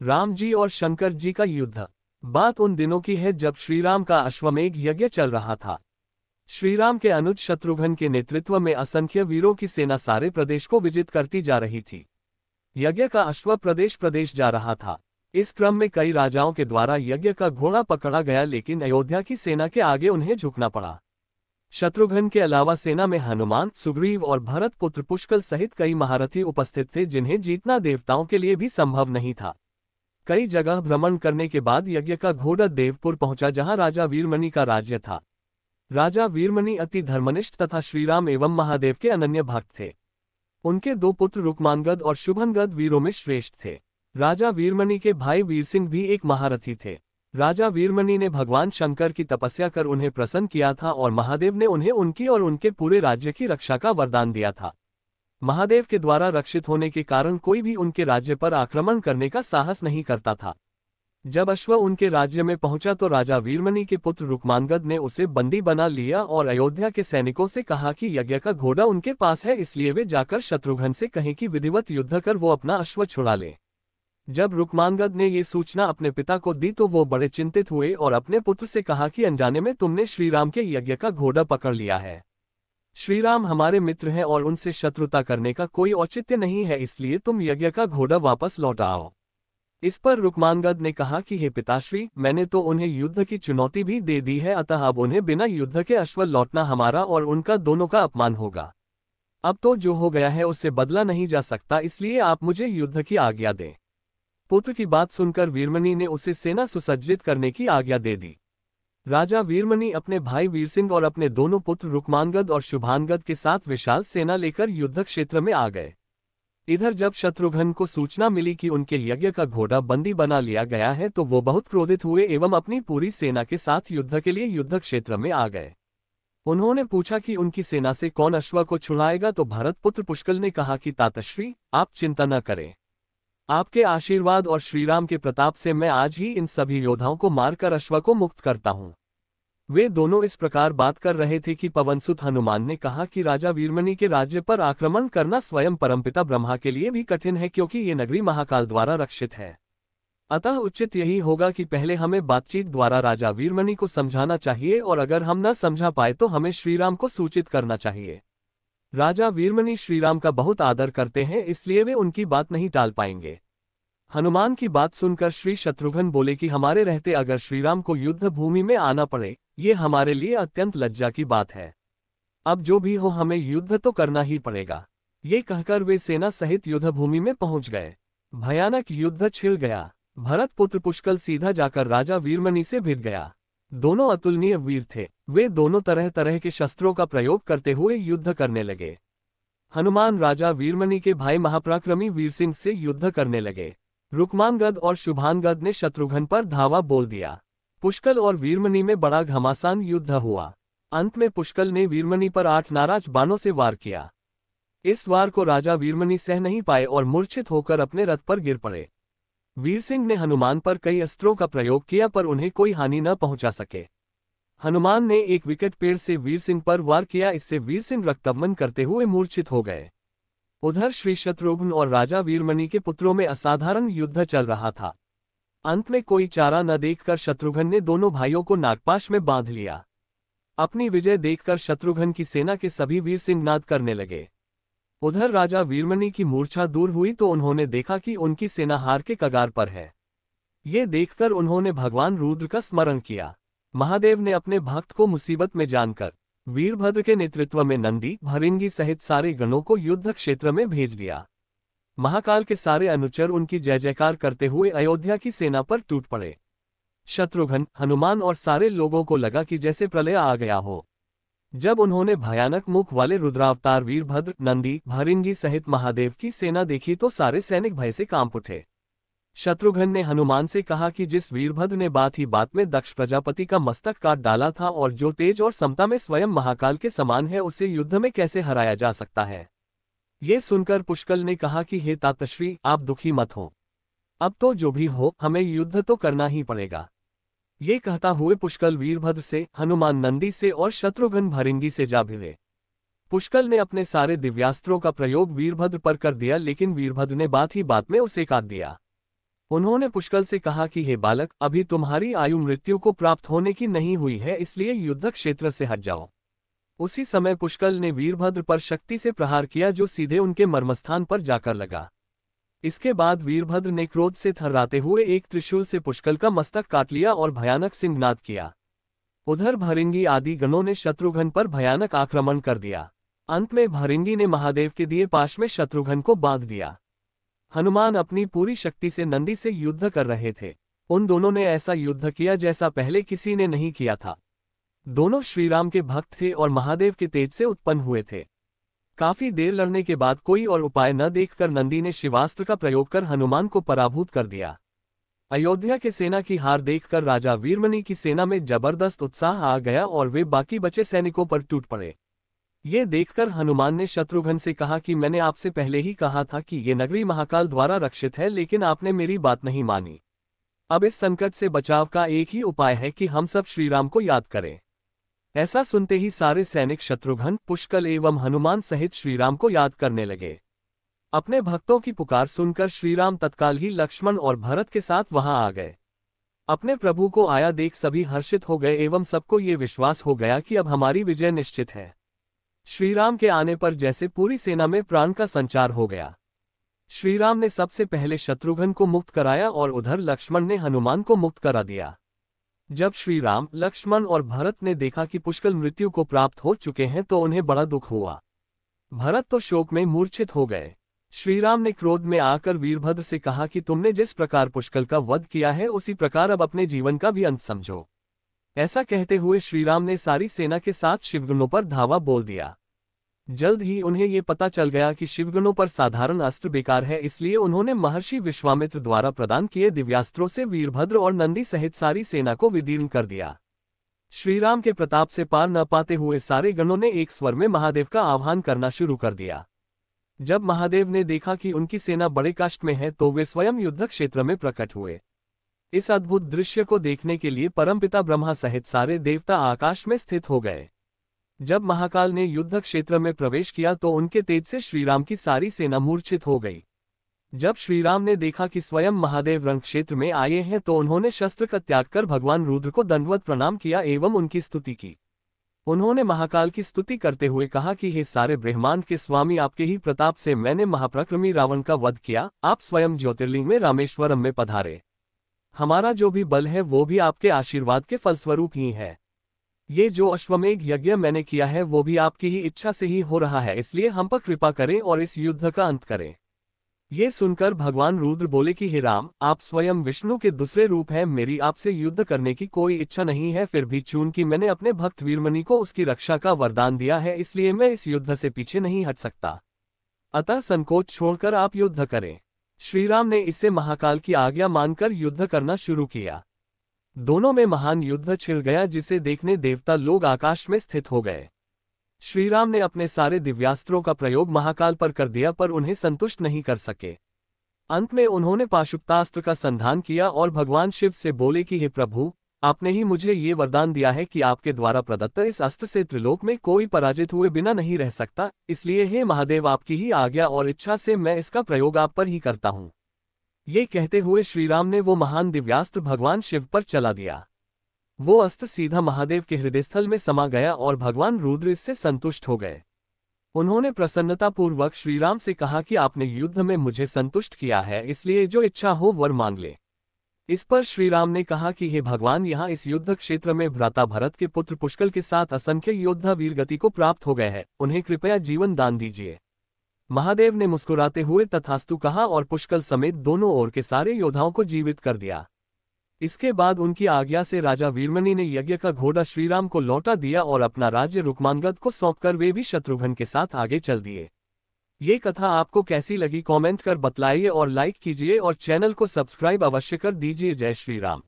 राम जी और शंकर जी का युद्ध। बात उन दिनों की है जब श्रीराम का अश्वमेध यज्ञ चल रहा था। श्रीराम के अनुज शत्रुघ्न के नेतृत्व में असंख्य वीरों की सेना सारे प्रदेश को विजित करती जा रही थी। यज्ञ का अश्व प्रदेश प्रदेश जा रहा था। इस क्रम में कई राजाओं के द्वारा यज्ञ का घोड़ा पकड़ा गया, लेकिन अयोध्या की सेना के आगे उन्हें झुकना पड़ा। शत्रुघ्न के अलावा सेना में हनुमान, सुग्रीव और भरत पुत्र पुष्कल सहित कई महारथी उपस्थित थे, जिन्हें जीतना देवताओं के लिए भी संभव नहीं था। कई जगह भ्रमण करने के बाद यज्ञ का घोड़ा देवपुर पहुंचा, जहां राजा वीरमणि का राज्य था। राजा वीरमणि अति धर्मनिष्ठ तथा श्रीराम एवं महादेव के अनन्य भक्त थे। उनके दो पुत्र रुक्मांगद और शुभंगद वीरों में श्रेष्ठ थे। राजा वीरमणि के भाई वीरसिंह भी एक महारथी थे। राजा वीरमणि ने भगवान शंकर की तपस्या कर उन्हें प्रसन्न किया था और महादेव ने उन्हें उनकी और उनके पूरे राज्य की रक्षा का वरदान दिया था। महादेव के द्वारा रक्षित होने के कारण कोई भी उनके राज्य पर आक्रमण करने का साहस नहीं करता था। जब अश्व उनके राज्य में पहुंचा तो राजा वीरमणि के पुत्र रुक्मांगद ने उसे बंदी बना लिया और अयोध्या के सैनिकों से कहा कि यज्ञ का घोड़ा उनके पास है, इसलिए वे जाकर शत्रुघ्न से कहें कि विधिवत युद्ध कर वो अपना अश्व छुड़ा ले। जब रुक्मांगद ने ये सूचना अपने पिता को दी तो वो बड़े चिंतित हुए और अपने पुत्र से कहा कि अनजाने में तुमने श्रीराम के यज्ञ का घोड़ा पकड़ लिया है। श्रीराम हमारे मित्र हैं और उनसे शत्रुता करने का कोई औचित्य नहीं है, इसलिए तुम यज्ञ का घोड़ा वापस लौटाओ। इस पर रुक्मांगद ने कहा कि हे पिताश्री, मैंने तो उन्हें युद्ध की चुनौती भी दे दी है, अतः अब उन्हें बिना युद्ध के अश्व लौटना हमारा और उनका दोनों का अपमान होगा। अब तो जो हो गया है उससे बदला नहीं जा सकता, इसलिए आप मुझे युद्ध की आज्ञा दें। पुत्र की बात सुनकर वीरमणि ने उसे सेना सुसज्जित करने की आज्ञा दे दी। राजा वीरमणि अपने भाई वीरसिंह और अपने दोनों पुत्र रुक्मांगद और शुभांगद के साथ विशाल सेना लेकर युद्ध क्षेत्र में आ गए। इधर जब शत्रुघ्न को सूचना मिली कि उनके यज्ञ का घोड़ा बंदी बना लिया गया है तो वो बहुत क्रोधित हुए एवं अपनी पूरी सेना के साथ युद्ध के लिए युद्ध क्षेत्र में आ गए। उन्होंने पूछा कि उनकी सेना से कौन अश्व को छुड़ाएगा, तो भरत पुत्र पुष्कल ने कहा कि तातश्री, आप चिंता न करें। आपके आशीर्वाद और श्रीराम के प्रताप से मैं आज ही इन सभी योद्धाओं को मारकर अश्व को मुक्त करता हूं। वे दोनों इस प्रकार बात कर रहे थे कि पवनसुत हनुमान ने कहा कि राजा वीरमणि के राज्य पर आक्रमण करना स्वयं परमपिता ब्रह्मा के लिए भी कठिन है, क्योंकि ये नगरी महाकाल द्वारा रक्षित है। अतः उचित यही होगा कि पहले हमें बातचीत द्वारा राजा वीरमणि को समझाना चाहिए और अगर हम न समझा पाए तो हमें श्रीराम को सूचित करना चाहिए। राजा वीरमणि श्रीराम का बहुत आदर करते हैं, इसलिए वे उनकी बात नहीं टाल पाएंगे। हनुमान की बात सुनकर श्री शत्रुघ्न बोले कि हमारे रहते अगर श्रीराम को युद्ध भूमि में आना पड़े, ये हमारे लिए अत्यंत लज्जा की बात है। अब जो भी हो हमें युद्ध तो करना ही पड़ेगा। ये कहकर वे सेना सहित युद्ध भूमि में पहुंच गए। भयानक युद्ध छिड़ गया। भरत पुत्र पुष्कल सीधा जाकर राजा वीरमणि से भिड़ गया। दोनों अतुलनीय वीर थे। वे दोनों तरह तरह के शस्त्रों का प्रयोग करते हुए युद्ध करने लगे। हनुमान राजा वीरमणि के भाई महापराक्रमी वीरसिंह से युद्ध करने लगे। रुक्मांगद और शुभांगद ने शत्रुघ्न पर धावा बोल दिया। पुष्कल और वीरमणि में बड़ा घमासान युद्ध हुआ। अंत में पुष्कल ने वीरमणि पर 8 नाराज बाणों से वार किया। इस वार को राजा वीरमणि सह नहीं पाए और मूर्छित होकर अपने रथ पर गिर पड़े। वीरसिंह ने हनुमान पर कई अस्त्रों का प्रयोग किया पर उन्हें कोई हानि न पहुंचा सके। हनुमान ने एक विकट पेड़ से वीरसिंह पर वार किया, इससे वीरसिंह रक्तमन करते हुए मूर्छित हो गए। उधर श्री शत्रुघ्न और राजा वीरमणि के पुत्रों में असाधारण युद्ध चल रहा था। अंत में कोई चारा न देखकर शत्रुघ्न ने दोनों भाइयों को नागपाश में बांध लिया। अपनी विजय देखकर शत्रुघ्न की सेना के सभी वीर सिंहनाद करने लगे। उधर राजा वीरमणि की मूर्छा दूर हुई तो उन्होंने देखा कि उनकी सेना हार के कगार पर है। ये देखकर उन्होंने भगवान रुद्र का स्मरण किया। महादेव ने अपने भक्त को मुसीबत में जानकर वीरभद्र के नेतृत्व में नंदी, भृंगी सहित सारे गणों को युद्ध क्षेत्र में भेज दिया। महाकाल के सारे अनुचर उनकी जय जयकार करते हुए अयोध्या की सेना पर टूट पड़े। शत्रुघ्न, हनुमान और सारे लोगों को लगा कि जैसे प्रलय आ गया हो। जब उन्होंने भयानक मुख वाले रुद्रावतार वीरभद्र, नंदी, भृंगी सहित महादेव की सेना देखी तो सारे सैनिक भय से कांप उठे। शत्रुघ्न ने हनुमान से कहा कि जिस वीरभद्र ने बात ही बात में दक्ष प्रजापति का मस्तक काट डाला था और जो तेज और समता में स्वयं महाकाल के समान है, उसे युद्ध में कैसे हराया जा सकता है। ये सुनकर पुष्कल ने कहा कि हे तातश्री, आप दुखी मत हो। अब तो जो भी हो हमें युद्ध तो करना ही पड़ेगा। ये कहता हुए पुष्कल वीरभद्र से, हनुमान नंदी से और शत्रुघ्न भृंगी से जा भिड़े। पुष्कल ने अपने सारे दिव्यास्त्रों का प्रयोग वीरभद्र पर कर दिया, लेकिन वीरभद्र ने बात ही बात में उसे काट दिया। उन्होंने पुष्कल से कहा कि हे बालक, अभी तुम्हारी आयु मृत्यु को प्राप्त होने की नहीं हुई है, इसलिए युद्ध क्षेत्र से हट जाओ। उसी समय पुष्कल ने वीरभद्र पर शक्ति से प्रहार किया जो सीधे उनके मर्मस्थान पर जाकर लगा। इसके बाद वीरभद्र ने क्रोध से थर्राते हुए एक त्रिशूल से पुष्कल का मस्तक काट लिया और भयानक सिंहनाद किया। उधर भृंगी आदि गणों ने शत्रुघ्न पर भयानक आक्रमण कर दिया। अंत में भृंगी ने महादेव के दिए पाश में शत्रुघ्न को बांध दिया। हनुमान अपनी पूरी शक्ति से नंदी से युद्ध कर रहे थे। उन दोनों ने ऐसा युद्ध किया जैसा पहले किसी ने नहीं किया था। दोनों श्रीराम के भक्त थे और महादेव के तेज से उत्पन्न हुए थे। काफी देर लड़ने के बाद कोई और उपाय न देखकर नंदी ने शिवास्त्र का प्रयोग कर हनुमान को पराभूत कर दिया। अयोध्या के सेना की हार देखकर राजा वीरमणि की सेना में जबरदस्त उत्साह आ गया और वे बाकी बचे सैनिकों पर टूट पड़े। ये देखकर हनुमान ने शत्रुघ्न से कहा कि मैंने आपसे पहले ही कहा था कि ये नगरी महाकाल द्वारा रक्षित है, लेकिन आपने मेरी बात नहीं मानी। अब इस संकट से बचाव का एक ही उपाय है कि हम सब श्रीराम को याद करें। ऐसा सुनते ही सारे सैनिक शत्रुघ्न, पुष्कल एवं हनुमान सहित श्रीराम को याद करने लगे। अपने भक्तों की पुकार सुनकर श्रीराम तत्काल ही लक्ष्मण और भरत के साथ वहां आ गए। अपने प्रभु को आया देख सभी हर्षित हो गए एवं सबको ये विश्वास हो गया कि अब हमारी विजय निश्चित है। श्रीराम के आने पर जैसे पूरी सेना में प्राण का संचार हो गया। श्रीराम ने सबसे पहले शत्रुघ्न को मुक्त कराया और उधर लक्ष्मण ने हनुमान को मुक्त करा दिया। जब श्रीराम, लक्ष्मण और भरत ने देखा कि पुष्कल मृत्यु को प्राप्त हो चुके हैं तो उन्हें बड़ा दुख हुआ। भरत तो शोक में मूर्छित हो गए। श्रीराम ने क्रोध में आकर वीरभद्र से कहा कि तुमने जिस प्रकार पुष्कल का वध किया है उसी प्रकार अब अपने जीवन का भी अंत समझो। ऐसा कहते हुए श्रीराम ने सारी सेना के साथ शिवगणों पर धावा बोल दिया। जल्द ही उन्हें ये पता चल गया कि शिवगणों पर साधारण अस्त्र बेकार है, इसलिए उन्होंने महर्षि विश्वामित्र द्वारा प्रदान किए दिव्यास्त्रों से वीरभद्र और नंदी सहित सारी सेना को विदीर्ण कर दिया। श्रीराम के प्रताप से पार न पाते हुए सारे गणों ने एक स्वर में महादेव का आह्वान करना शुरू कर दिया। जब महादेव ने देखा कि उनकी सेना बड़े कष्ट में है तो वे स्वयं युद्ध क्षेत्र में प्रकट हुए। इस अद्भुत दृश्य को देखने के लिए परमपिता ब्रह्मा सहित सारे देवता आकाश में स्थित हो गए। जब महाकाल ने युद्ध क्षेत्र में प्रवेश किया तो उनके तेज से श्रीराम की सारी सेना मूर्छित हो गई। जब श्रीराम ने देखा कि स्वयं महादेव रण क्षेत्र में आए हैं तो उन्होंने शस्त्र का त्याग कर भगवान रुद्र को दंडवत प्रणाम किया एवं उनकी स्तुति की। उन्होंने महाकाल की स्तुति करते हुए कहा कि हे सारे ब्रह्मांड के स्वामी, आपके ही प्रताप से मैंने महापराक्रमी रावण का वध किया। आप स्वयं ज्योतिर्लिंग में रामेश्वरम में पधारे। हमारा जो भी बल है वो भी आपके आशीर्वाद के फलस्वरूप ही है। ये जो अश्वमेघ यज्ञ मैंने किया है वो भी आपकी ही इच्छा से ही हो रहा है, इसलिए हम पर कृपा करें और इस युद्ध का अंत करें। ये सुनकर भगवान रुद्र बोले कि हे राम, आप स्वयं विष्णु के दूसरे रूप हैं, मेरी आपसे युद्ध करने की कोई इच्छा नहीं है। फिर भी चूंकि मैंने अपने भक्त वीरमणि को उसकी रक्षा का वरदान दिया है, इसलिए मैं इस युद्ध से पीछे नहीं हट सकता। अतः संकोच छोड़कर आप युद्ध करें। श्रीराम ने इससे महाकाल की आज्ञा मानकर युद्ध करना शुरू किया। दोनों में महान युद्ध छिड़ गया जिसे देखने देवता लोग आकाश में स्थित हो गए। श्रीराम ने अपने सारे दिव्यास्त्रों का प्रयोग महाकाल पर कर दिया पर उन्हें संतुष्ट नहीं कर सके। अंत में उन्होंने पाशुपतास्त्र का संधान किया और भगवान शिव से बोले कि हे प्रभु, आपने ही मुझे ये वरदान दिया है कि आपके द्वारा प्रदत्त इस अस्त्र से त्रिलोक में कोई पराजित हुए बिना नहीं रह सकता, इसलिए हे महादेव, आपकी ही आज्ञा और इच्छा से मैं इसका प्रयोग आप पर ही करता हूँ। ये कहते हुए श्रीराम ने वो महान दिव्यास्त्र भगवान शिव पर चला दिया। वो अस्त्र सीधा महादेव के हृदयस्थल में समा गया और भगवान रुद्र इससे संतुष्ट हो गए। उन्होंने प्रसन्नतापूर्वक श्रीराम से कहा कि आपने युद्ध में मुझे संतुष्ट किया है, इसलिए जो इच्छा हो वर मांग ले। इस पर श्रीराम ने कहा कि हे भगवान, यहाँ इस युद्ध क्षेत्र में भ्राता भरत के पुत्र पुष्कल के साथ असंख्य योद्धा वीरगति को प्राप्त हो गए हैं, उन्हें कृपया जीवन दान दीजिए। महादेव ने मुस्कुराते हुए तथास्तु कहा और पुष्कल समेत दोनों ओर के सारे योद्धाओं को जीवित कर दिया। इसके बाद उनकी आज्ञा से राजा वीरमणि ने यज्ञ का घोड़ा श्रीराम को लौटा दिया और अपना राज्य रुक्मांगद को सौंपकर वे भी शत्रुघ्न के साथ आगे चल दिए। ये कथा आपको कैसी लगी कमेंट कर बतलाइए और लाइक कीजिए और चैनल को सब्सक्राइब अवश्य कर दीजिए। जय श्री राम।